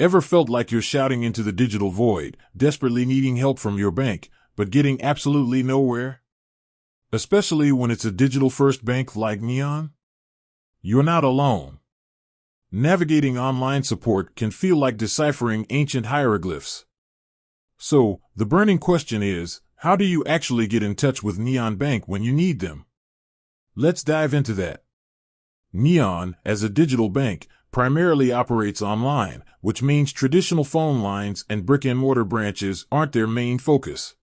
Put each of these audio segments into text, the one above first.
Ever felt like you're shouting into the digital void, desperately needing help from your bank, but getting absolutely nowhere? Especially when it's a digital-first bank like Neon? You're not alone. Navigating online support can feel like deciphering ancient hieroglyphs. So, the burning question is, how do you actually get in touch with Neon Bank when you need them? Let's dive into that. Neon, as a digital bank, primarily operates online, which means traditional phone lines and brick-and-mortar branches aren't their main focus.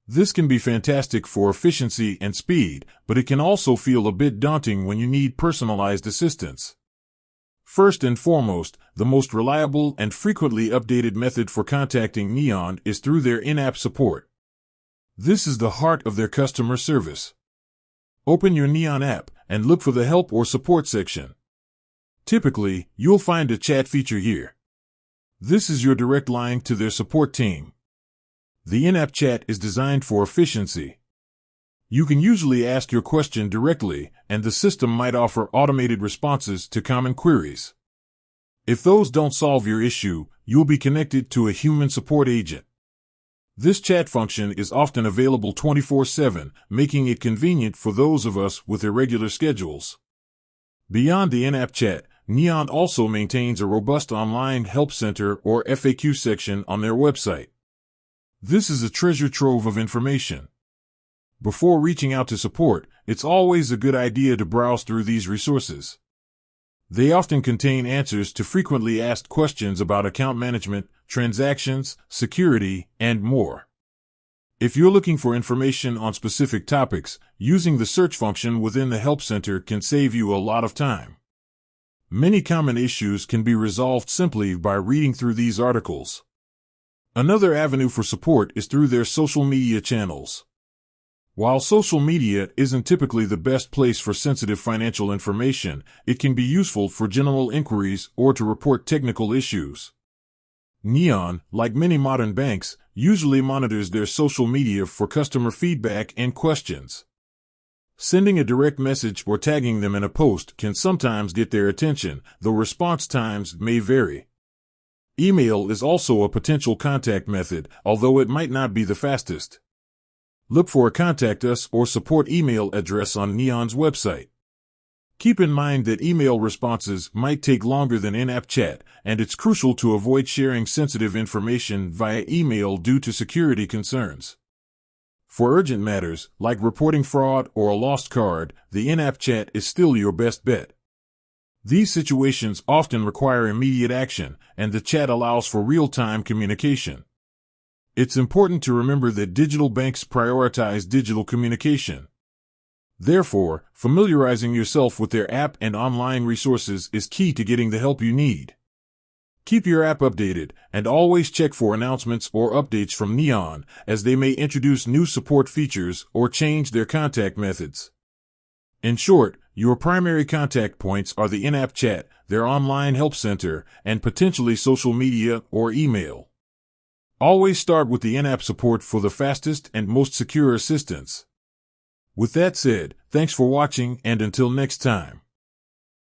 This can be fantastic for efficiency and speed, but it can also feel a bit daunting when you need personalized assistance. First and foremost, the most reliable and frequently updated method for contacting Neon is through their in-app support. This is the heart of their customer service. Open your Neon app and look for the Help or Support section. Typically, you'll find a chat feature here. This is your direct line to their support team. The in-app chat is designed for efficiency. You can usually ask your question directly, and the system might offer automated responses to common queries. If those don't solve your issue, you'll be connected to a human support agent. This chat function is often available 24/7, making it convenient for those of us with irregular schedules. Beyond the in-app chat, Neon also maintains a robust online help center or FAQ section on their website. This is a treasure trove of information. Before reaching out to support, it's always a good idea to browse through these resources. They often contain answers to frequently asked questions about account management, transactions, security, and more. If you're looking for information on specific topics, using the search function within the Help Center can save you a lot of time. Many common issues can be resolved simply by reading through these articles. Another avenue for support is through their social media channels. While social media isn't typically the best place for sensitive financial information, it can be useful for general inquiries or to report technical issues. Neon, like many modern banks, usually monitors their social media for customer feedback and questions. Sending a direct message or tagging them in a post can sometimes get their attention, though response times may vary. Email is also a potential contact method, although it might not be the fastest. Look for a Contact Us or Support email address on Neon's website. Keep in mind that email responses might take longer than in-app chat, and it's crucial to avoid sharing sensitive information via email due to security concerns. For urgent matters, like reporting fraud or a lost card, the in-app chat is still your best bet. These situations often require immediate action, and the chat allows for real-time communication. It's important to remember that digital banks prioritize digital communication. Therefore, familiarizing yourself with their app and online resources is key to getting the help you need. Keep your app updated, and always check for announcements or updates from Neon, as they may introduce new support features or change their contact methods. In short, your primary contact points are the in-app chat, their online help center, and potentially social media or email. Always start with the in-app support for the fastest and most secure assistance. With that said, thanks for watching, and until next time.